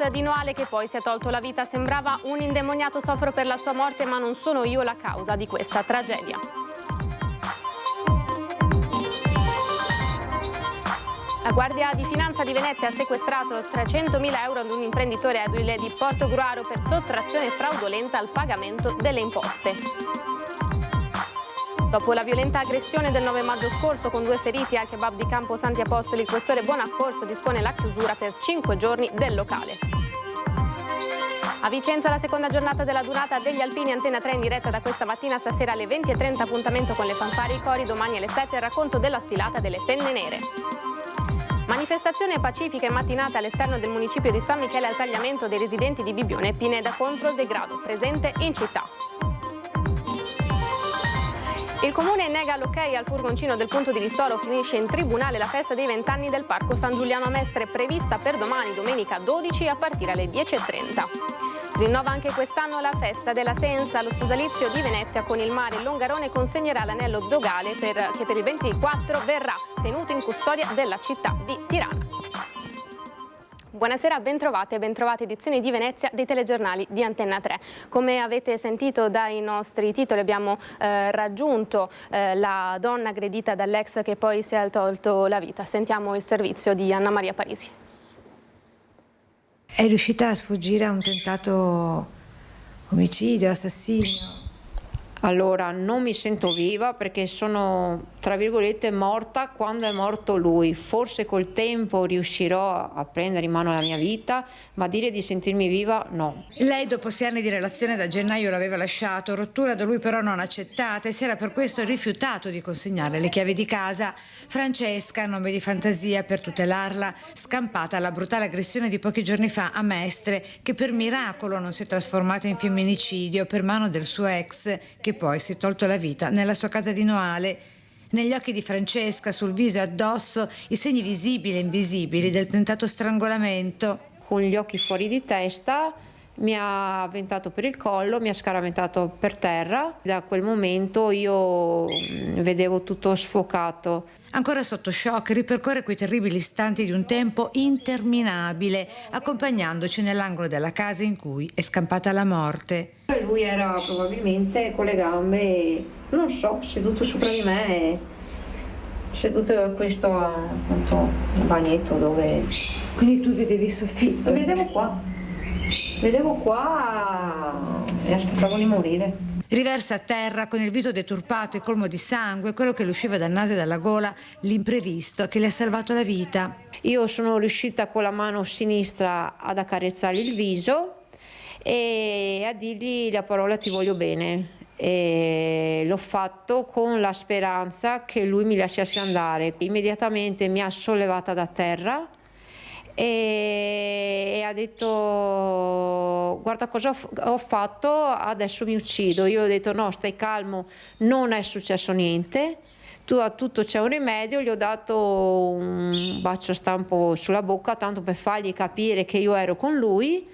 cittadino Ale che poi si è tolto la vita. Sembrava un indemoniato, soffro per la sua morte, ma non sono io la causa di questa tragedia. La Guardia di Finanza di Venezia ha sequestrato 300.000 euro ad un imprenditore edile di Portogruaro per sottrazione fraudolenta al pagamento delle imposte. Dopo la violenta aggressione del 9 maggio scorso con 2 feriti al kebab di Campo Santi Apostoli, il questore Buonaccorso dispone la chiusura per 5 giorni del locale. A Vicenza la seconda giornata della Dunata degli Alpini, Antena 3 in diretta da questa mattina, stasera alle 20:30 appuntamento con le fanfare e i cori, domani alle 7 il racconto della sfilata delle Penne Nere. Manifestazione pacifica e mattinata all'esterno del municipio di San Michele al tagliamento dei residenti di Bibbione e Pineda contro il degrado presente in città. Il comune nega l'ok al furgoncino del punto di ristoro, finisce in tribunale la festa dei 20 anni del Parco San Giuliano a Mestre, prevista per domani, domenica 12, a partire alle 10:30. Rinnova anche quest'anno la festa della Sensa, lo sposalizio di Venezia con il mare. Il Longarone consegnerà l'anello dogale che per il 24 verrà tenuto in custodia della città di Tirana. Buonasera, bentrovate e bentrovate edizioni di Venezia dei telegiornali di Antena 3. Come avete sentito dai nostri titoli abbiamo raggiunto la donna aggredita dall'ex che poi si è tolto la vita. Sentiamo il servizio di Anna Maria Parisi. È riuscita a sfuggire a un tentato omicidio, assassinio? Allora, non mi sento viva perché sono, tra virgolette, morta quando è morto lui. Forse col tempo riuscirò a prendere in mano la mia vita, ma dire di sentirmi viva, no. Lei dopo 6 anni di relazione da gennaio l'aveva lasciato, rottura da lui però non accettata e si era per questo rifiutato di consegnare le chiavi di casa. Francesca, nome di fantasia per tutelarla, scampata alla brutale aggressione di pochi giorni fa a Mestre, che per miracolo non si è trasformata in femminicidio per mano del suo ex, che poi si è tolto la vita nella sua casa di Noale. Negli occhi di Francesca, sul viso e addosso, i segni visibili e invisibili del tentato strangolamento. Con gli occhi fuori di testa mi ha avventato per il collo, mi ha scaraventato per terra. Da quel momento io vedevo tutto sfocato. Ancora sotto shock, ripercorre quei terribili istanti di un tempo interminabile, accompagnandoci nell'angolo della casa in cui è scampata la morte. Lui era probabilmente con le gambe, non so, seduto sopra di me, seduto a questo appunto il bagnetto dove... Quindi tu vedevi il soffitto? Vedevo qua e aspettavo di morire. Riversa a terra con il viso deturpato e colmo di sangue, quello che le usciva dal naso e dalla gola, l'imprevisto che le ha salvato la vita. Io sono riuscita con la mano sinistra ad accarezzare il viso e a dirgli la parola ti voglio bene. E l'ho fatto con la speranza che lui mi lasciasse andare. Immediatamente mi ha sollevata da terra e ha detto guarda cosa ho fatto, adesso mi uccido. Io ho detto no, stai calmo, non è successo niente, a tutto c'è un rimedio. Gli ho dato un bacio stampo sulla bocca tanto per fargli capire che io ero con lui.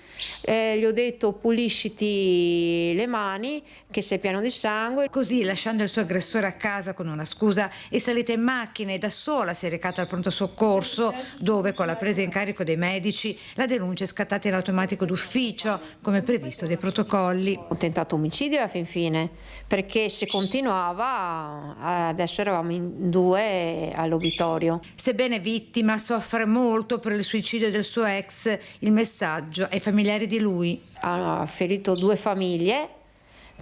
Gli ho detto pulisciti le mani che sei pieno di sangue. Così, lasciando il suo aggressore a casa con una scusa, è salita in macchina e da sola si è recata al pronto soccorso, dove con la presa in carico dei medici la denuncia è scattata in automatico d'ufficio come previsto dai protocolli. Ho tentato omicidio alla fin fine, perché se continuava adesso eravamo in 2 all'obitorio. Sebbene vittima, soffre molto per il suicidio del suo ex. Il messaggio ai familiari di lui: ha ferito 2 famiglie,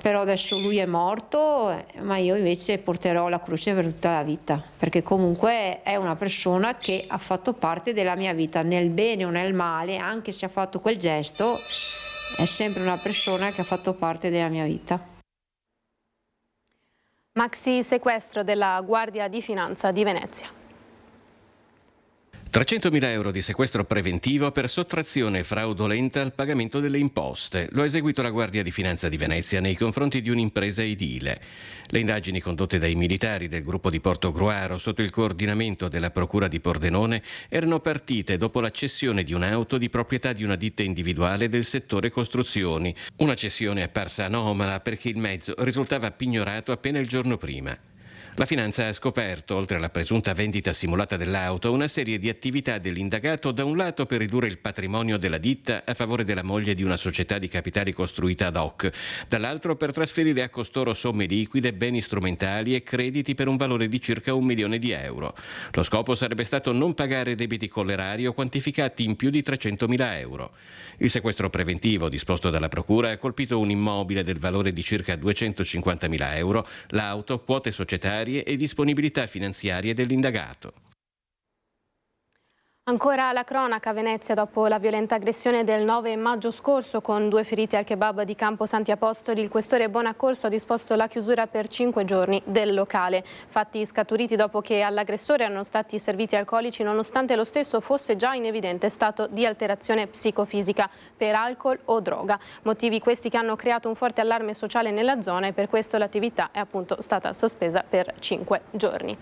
però adesso lui è morto, ma io invece porterò la croce per tutta la vita, perché comunque è una persona che ha fatto parte della mia vita, nel bene o nel male. Anche se ha fatto quel gesto, è sempre una persona che ha fatto parte della mia vita. Maxi sequestro della Guardia di Finanza di Venezia. 300.000 euro di sequestro preventivo per sottrazione fraudolenta al pagamento delle imposte. Lo ha eseguito la Guardia di Finanza di Venezia nei confronti di un'impresa edile. Le indagini condotte dai militari del gruppo di Portogruaro sotto il coordinamento della Procura di Pordenone erano partite dopo la cessione di un'auto di proprietà di una ditta individuale del settore costruzioni. Una cessione apparsa anomala perché il mezzo risultava pignorato appena il giorno prima. La Finanza ha scoperto, oltre alla presunta vendita simulata dell'auto, una serie di attività dell'indagato, da un lato per ridurre il patrimonio della ditta a favore della moglie di una società di capitali costruita ad hoc, dall'altro per trasferire a costoro somme liquide, beni strumentali e crediti per un valore di circa 1 milione di euro. Lo scopo sarebbe stato non pagare debiti collerari o quantificati in più di 300.000 euro. Il sequestro preventivo disposto dalla Procura ha colpito un immobile del valore di circa 250.000 euro, l'auto, quote societarie e disponibilità finanziarie dell'indagato. Ancora la cronaca a Venezia dopo la violenta aggressione del 9 maggio scorso con 2 feriti al kebab di Campo Santi Apostoli. Il questore Bonaccorso ha disposto la chiusura per 5 giorni del locale. Fatti scaturiti dopo che all'aggressore erano stati serviti alcolici nonostante lo stesso fosse già in evidente stato di alterazione psicofisica per alcol o droga. Motivi questi che hanno creato un forte allarme sociale nella zona e per questo l'attività è appunto stata sospesa per 5 giorni.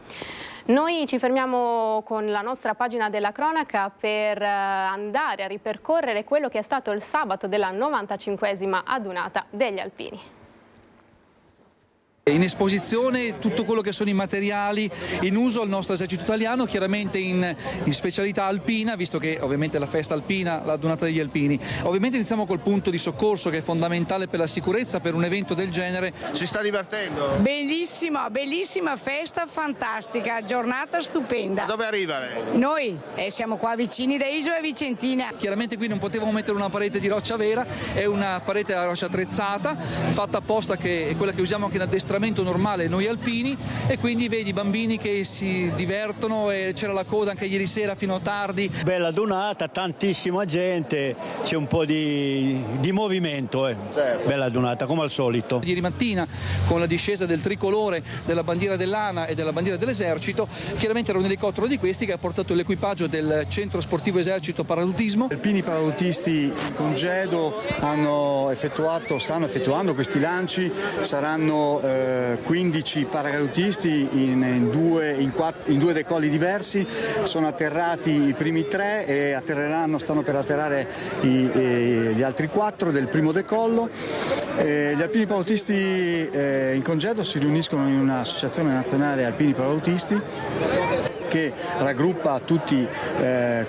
Noi ci fermiamo con la nostra pagina della cronaca per andare a ripercorrere quello che è stato il sabato della 95esima adunata degli Alpini. In esposizione tutto quello che sono i materiali in uso al nostro esercito italiano, chiaramente in specialità alpina, visto che ovviamente la festa alpina, la Adunata degli Alpini. Ovviamente iniziamo col punto di soccorso che è fondamentale per la sicurezza, per un evento del genere. Si sta divertendo? Bellissima, bellissima festa, fantastica, giornata stupenda. Dove arriva lei? Noi siamo qua vicini da Isola e Vicentina. Chiaramente qui non potevamo mettere una parete di roccia vera, è una parete a roccia attrezzata, fatta apposta, che è quella che usiamo anche in addestramento normale noi alpini, e quindi vedi bambini che si divertono e c'era la coda anche ieri sera fino a tardi. Bella donata, tantissima gente, c'è un po' di movimento, Certo. Bella donata come al solito. Ieri mattina con la discesa del tricolore, della bandiera dell'ANA e della bandiera dell'esercito, chiaramente era un elicottero di questi che ha portato l'equipaggio del centro sportivo esercito paradutismo. Gli alpini paracadutisti in congedo stanno effettuando questi lanci, saranno 15 paracadutisti in due decolli diversi, sono atterrati i primi 3 e stanno per atterrare gli altri 4 del primo decollo. Gli alpini paracadutisti in congedo si riuniscono in un'associazione nazionale alpini paracadutisti che raggruppa tutti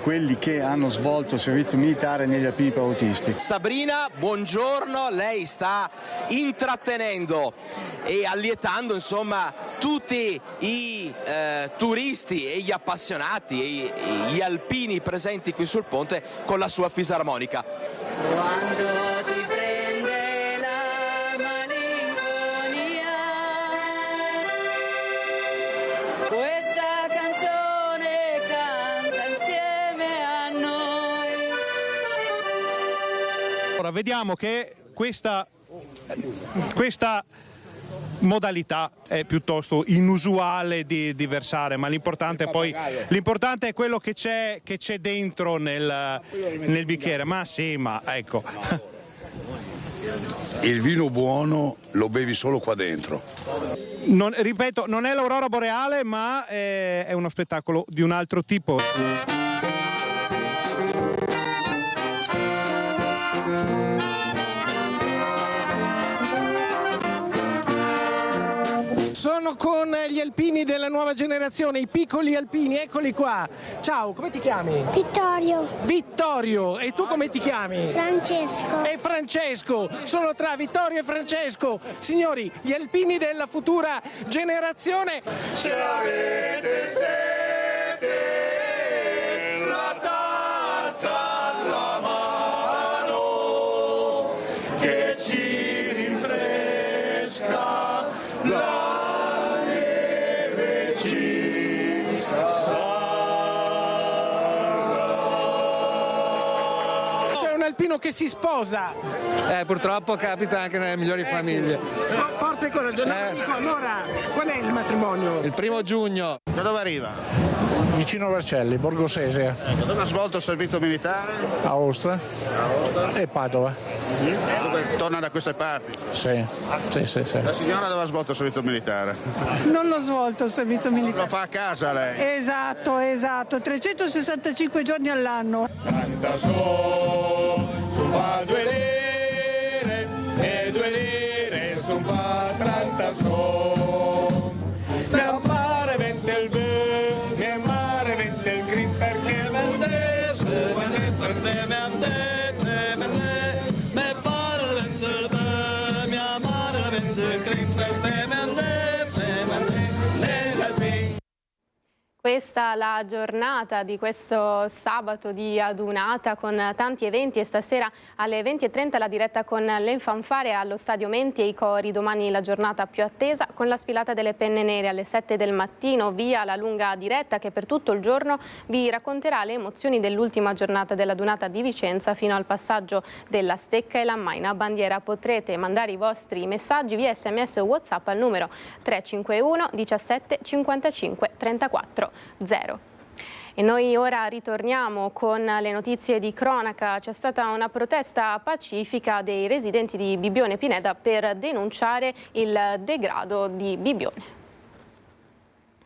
quelli che hanno svolto il servizio militare negli alpini paracadutisti. Sabrina, buongiorno, lei sta intrattenendo e allietando insomma tutti i turisti e gli appassionati e gli alpini presenti qui sul ponte con la sua fisarmonica. Quando ti prende la malinconia, questa canzone canta insieme a noi. Ora vediamo che questa modalità è piuttosto inusuale di versare, ma l'importante è quello che c'è dentro nel bicchiere. Ma sì, ma ecco. Il vino buono lo bevi solo qua dentro. Ripeto, non è l'aurora boreale, ma è uno spettacolo di un altro tipo. Sono con gli alpini della nuova generazione, i piccoli alpini, eccoli qua. Ciao, come ti chiami? Vittorio. Vittorio, e tu come ti chiami? Francesco. E Francesco, sono tra Vittorio e Francesco. Signori, gli alpini della futura generazione. Se avete sete, la tazza alla mano, che ci rinfresca. Alpino che si sposa. Purtroppo capita anche nelle migliori famiglie. Forza e coraggio. Allora, qual è il matrimonio? Il 1° giugno. Da dove arriva? Vicino a Vercelli, Borgo Sesia. Ecco, dove ha svolto il servizio militare? Aosta e Padova. Torna da queste parti? Sì. La signora dove ha svolto il servizio militare? Non l'ho svolto il servizio militare. Lo fa a casa lei? Esatto, 365 giorni all'anno. Son pa 2 lire e 2 lire son pa 30 son. questa la giornata di questo sabato di adunata con tanti eventi e stasera alle 20:30 la diretta con le fanfare allo Stadio Menti e i cori. Domani la giornata più attesa con la sfilata delle penne nere alle 7 del mattino, via la lunga diretta che per tutto il giorno vi racconterà le emozioni dell'ultima giornata dell'adunata di Vicenza fino al passaggio della stecca e la maina bandiera. Potrete mandare i vostri messaggi via SMS o WhatsApp al numero 351 17 55 34 0. E noi ora ritorniamo con le notizie di cronaca. C'è stata una protesta pacifica dei residenti di Bibbione Pineda per denunciare il degrado di Bibbione.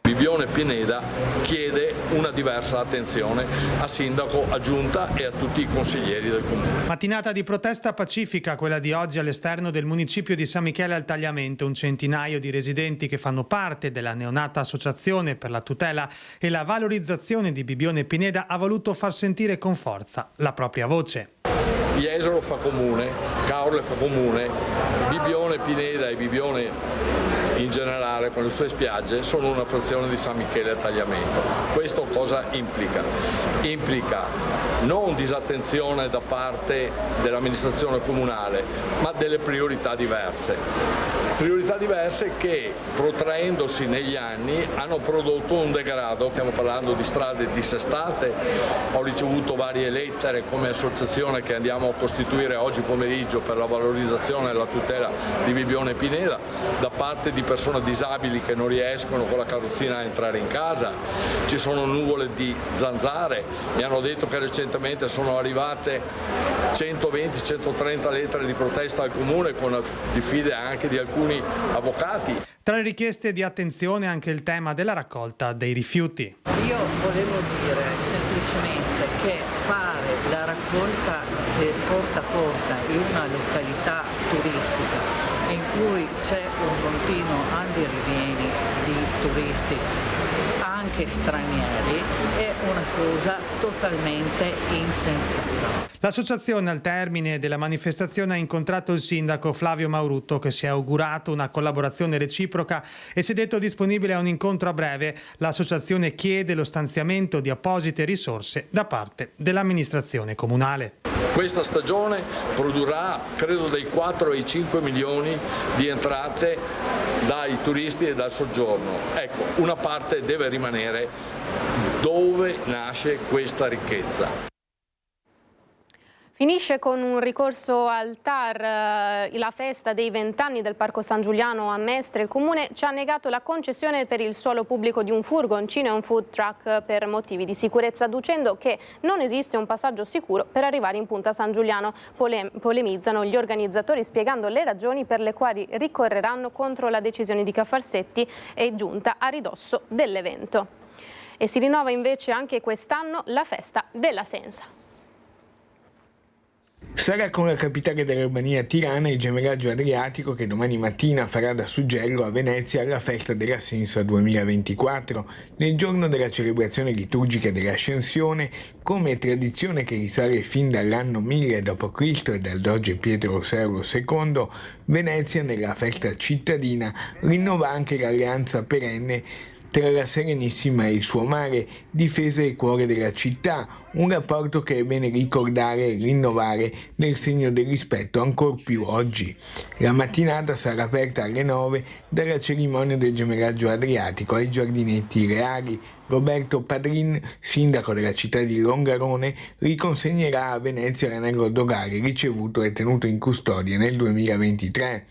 Bibbione Pineda chiede una diversa attenzione a sindaco, a giunta e a tutti i consiglieri del comune. Mattinata di protesta pacifica quella di oggi all'esterno del municipio di San Michele al Tagliamento. Un centinaio di residenti che fanno parte della neonata associazione per la tutela e la valorizzazione di Bibbione Pineda ha voluto far sentire con forza la propria voce. Jesolo fa comune, Caorle fa comune, Bibbione Pineda e Bibbione in generale con le sue spiagge sono una frazione di San Michele al Tagliamento. Questo cosa implica? Implica non disattenzione da parte dell'amministrazione comunale, ma delle priorità diverse. Priorità diverse che, protraendosi negli anni, hanno prodotto un degrado. Stiamo parlando di strade dissestate, ho ricevuto varie lettere come associazione che andiamo a costituire oggi pomeriggio per la valorizzazione e la tutela di Bibbione Pineda, da parte di persone disabili che non riescono con la carrozzina a entrare in casa. Ci sono nuvole di zanzare, mi hanno detto che recentemente sono arrivate 120-130 lettere di protesta al comune con la diffide anche di alcuni avvocati. Tra le richieste di attenzione anche il tema della raccolta dei rifiuti. Io volevo dire semplicemente che fare la raccolta porta a porta in una località turistica in cui c'è un continuo andirivieni di turisti, anche stranieri, è una cosa totalmente insensata. L'associazione al termine della manifestazione ha incontrato il sindaco Flavio Maurutto, che si è augurato una collaborazione reciproca e si è detto disponibile a un incontro a breve. L'associazione chiede lo stanziamento di apposite risorse da parte dell'amministrazione comunale. Questa stagione produrrà credo dai 4 ai 5 milioni di entrate dai turisti e dal soggiorno. Ecco, una parte deve rimanere dove nasce questa ricchezza. Finisce con un ricorso al TAR, la festa dei 20 anni del Parco San Giuliano a Mestre. Il Comune ci ha negato la concessione per il suolo pubblico di un furgoncino e un food truck per motivi di sicurezza, adducendo che non esiste un passaggio sicuro per arrivare in punta San Giuliano. Polemizzano gli organizzatori spiegando le ragioni per le quali ricorreranno contro la decisione di Caffarsetti e giunta a ridosso dell'evento. E si rinnova invece anche quest'anno la festa della Sensa. Sarà con la capitale dell'Albania Tirana il gemellaggio adriatico che domani mattina farà da suggello a Venezia alla festa della Sensa 2024. Nel giorno della celebrazione liturgica dell'Ascensione, come è tradizione che risale fin dall'anno 1000 d.C. e dal doge Pietro Seulo II, Venezia nella festa cittadina rinnova anche l'alleanza perenne tra la Serenissima e il suo mare, difesa il cuore della città, un rapporto che è bene ricordare e rinnovare nel segno del rispetto ancor più oggi. La mattinata sarà aperta alle 9 dalla cerimonia del gemellaggio adriatico ai giardinetti reali. Roberto Padrin, sindaco della città di Longarone, riconsegnerà a Venezia l'anello dogale ricevuto e tenuto in custodia nel 2023.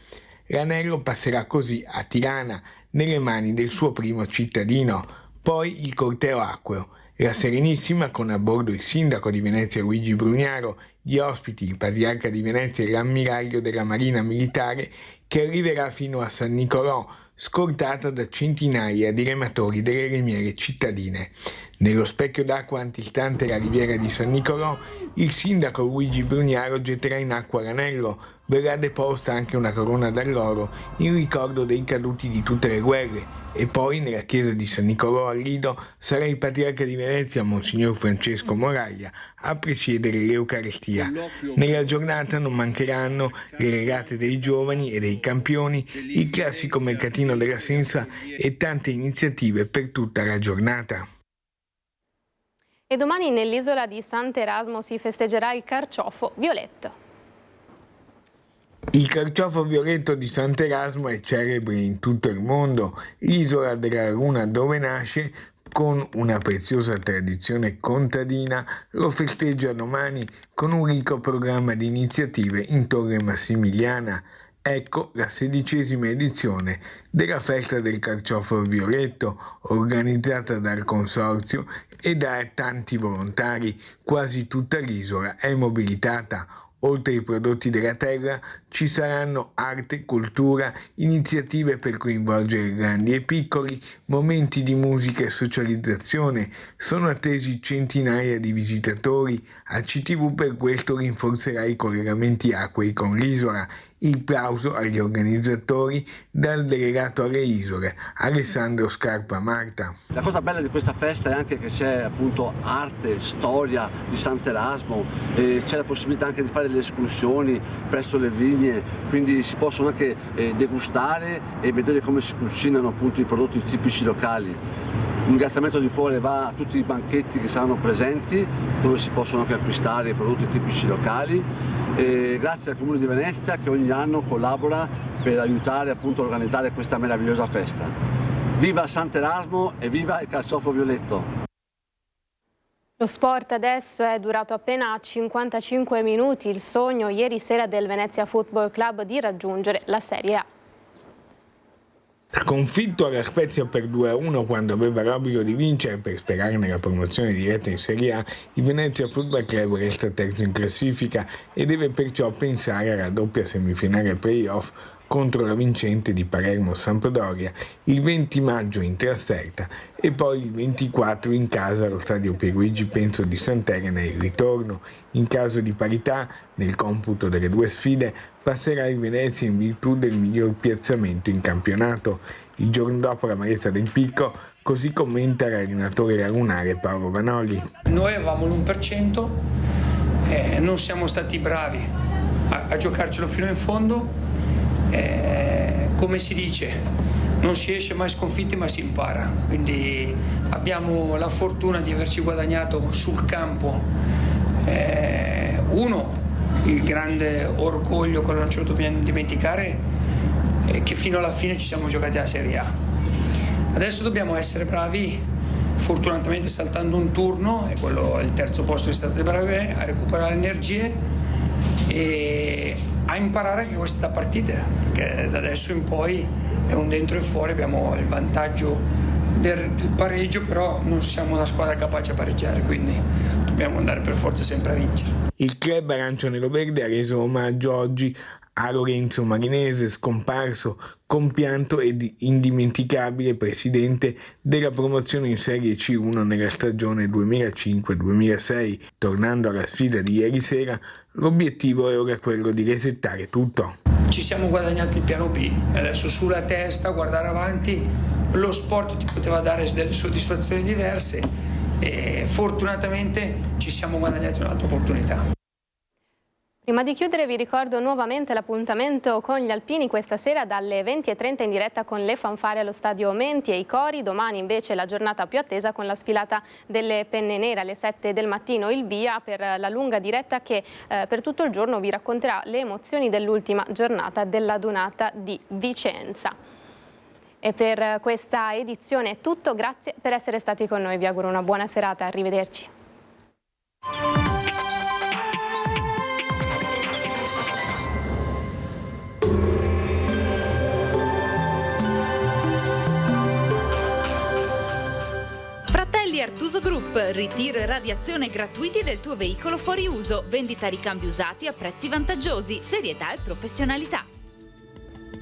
L'anello passerà così a Tirana, nelle mani del suo primo cittadino. Poi il corteo acqueo. La Serenissima, con a bordo il sindaco di Venezia Luigi Brugnaro, gli ospiti, il patriarca di Venezia e l'ammiraglio della Marina Militare, che arriverà fino a San Nicolò, scortata da centinaia di rematori delle remiere cittadine. Nello specchio d'acqua antistante la riviera di San Nicolò, il sindaco Luigi Brugnaro getterà in acqua l'anello. Verrà deposta anche una corona d'alloro in ricordo dei caduti di tutte le guerre. E poi nella chiesa di San Nicolò al Lido sarà il patriarca di Venezia, Monsignor Francesco Moraglia, a presiedere l'Eucaristia. Nella giornata non mancheranno le regate dei giovani e dei campioni, il classico mercatino della Sensa e tante iniziative per tutta la giornata. E domani nell'isola di Sant'Erasmo si festeggerà il carciofo violetto. Il carciofo violetto di Sant'Erasmo è celebre in tutto il mondo. L'isola della Laguna, dove nasce, con una preziosa tradizione contadina, lo festeggia domani con un ricco programma di iniziative in Torre Massimiliana. Ecco la 16ª edizione della Festa del Carciofo Violetto, organizzata dal Consorzio e da tanti volontari. Quasi tutta l'isola è mobilitata. Oltre ai prodotti della terra ci saranno arte, cultura, iniziative per coinvolgere grandi e piccoli, momenti di musica e socializzazione. Sono attesi centinaia di visitatori. ACTV per questo rinforzerà i collegamenti acquei con l'isola. Il plauso agli organizzatori dal delegato alle isole, Alessandro Scarpa Marta. La cosa bella di questa festa è anche che c'è appunto arte, storia di Sant'Erasmo, c'è la possibilità anche di fare delle escursioni presso le vigne, quindi si possono anche degustare e vedere come si cucinano appunto i prodotti tipici locali. Un ringraziamento di cuore va a tutti i banchetti che saranno presenti, dove si possono anche acquistare i prodotti tipici locali. E grazie al Comune di Venezia che ogni anno collabora per aiutare appunto a organizzare questa meravigliosa festa. Viva Sant'Erasmo e viva il carciofo violetto! Lo sport adesso è durato appena 55 minuti, il sogno ieri sera del Venezia Football Club di raggiungere la Serie A. Sconfitto alla Spezia per 2-1 quando aveva l'obbligo di vincere per sperare nella promozione diretta in Serie A, il Venezia Football Club resta terzo in classifica e deve perciò pensare alla doppia semifinale playoff contro la vincente di Palermo-Sampdoria il 20 maggio in trasferta e poi il 24 in casa allo stadio Pierluigi Penzo di Sant'Elena il ritorno. In caso di parità, nel computo delle due sfide, passerà il Venezia in virtù del miglior piazzamento in campionato. Il giorno dopo la Marezza del Picco, così commenta l'allenatore lagunare Paolo Vanoli. Noi avevamo l'1%, non siamo stati bravi a giocarcelo fino in fondo. Come si dice, non si esce mai sconfitti ma si impara, quindi abbiamo la fortuna di averci guadagnato sul campo il grande orgoglio, quello non ce lo dobbiamo dimenticare, che fino alla fine ci siamo giocati alla Serie A. Adesso dobbiamo essere bravi, fortunatamente saltando un turno, e quello è il terzo posto che state bravi a recuperare energie e a imparare anche queste da partite, perché da adesso in poi è un dentro e fuori, abbiamo il vantaggio del pareggio, però non siamo una squadra capace a pareggiare, quindi dobbiamo andare per forza sempre a vincere. Il club arancione-nero-verde ha reso omaggio oggi a Lorenzo Marinese, scomparso, compianto ed indimenticabile presidente della promozione in Serie C1 nella stagione 2005-2006. Tornando alla sfida di ieri sera, l'obiettivo è ora quello di resettare tutto. Ci siamo guadagnati il piano B, adesso sulla testa, guardare avanti, lo sport ti poteva dare delle soddisfazioni diverse e fortunatamente ci siamo guadagnati un'altra opportunità. Prima di chiudere vi ricordo nuovamente l'appuntamento con gli alpini questa sera dalle 20:30 in diretta con le fanfare allo stadio Menti e i cori. Domani invece la giornata più attesa con la sfilata delle penne nere alle 7 del mattino, il via per la lunga diretta che per tutto il giorno vi racconterà le emozioni dell'ultima giornata della Dunata di Vicenza. E per questa edizione è tutto, grazie per essere stati con noi, vi auguro una buona serata, arrivederci. Fratelli Artuso Group, ritiro e radiazione gratuiti del tuo veicolo fuori uso, vendita ricambi usati a prezzi vantaggiosi, serietà e professionalità.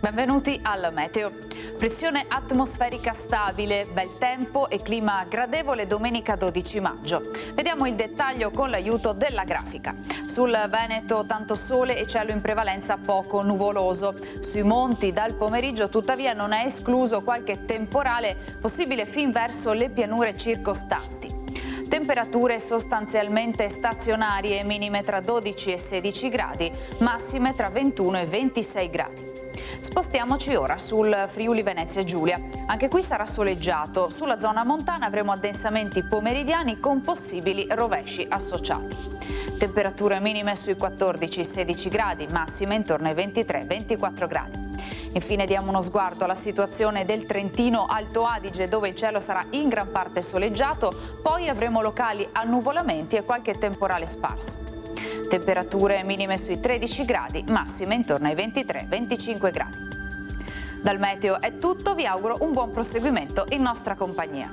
Benvenuti al meteo. Pressione atmosferica stabile, bel tempo e clima gradevole domenica 12 maggio. Vediamo il dettaglio con l'aiuto della grafica. Sul Veneto tanto sole e cielo in prevalenza poco nuvoloso. Sui monti dal pomeriggio tuttavia non è escluso qualche temporale possibile fin verso le pianure circostanti. Temperature sostanzialmente stazionarie, minime tra 12 e 16 gradi, massime tra 21 e 26 gradi. Spostiamoci ora sul Friuli Venezia Giulia. Anche qui sarà soleggiato. Sulla zona montana avremo addensamenti pomeridiani con possibili rovesci associati. Temperature minime sui 14-16 gradi, massime intorno ai 23-24 gradi. Infine diamo uno sguardo alla situazione del Trentino Alto Adige, dove il cielo sarà in gran parte soleggiato, poi avremo locali annuvolamenti e qualche temporale sparso. Temperature minime sui 13 gradi, massime intorno ai 23-25 gradi. Dal meteo è tutto, vi auguro un buon proseguimento in nostra compagnia.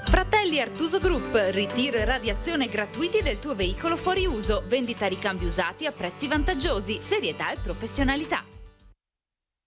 Fratelli Artuso Group, ritiro e radiazione gratuiti del tuo veicolo fuori uso, vendita ricambi usati a prezzi vantaggiosi, serietà e professionalità.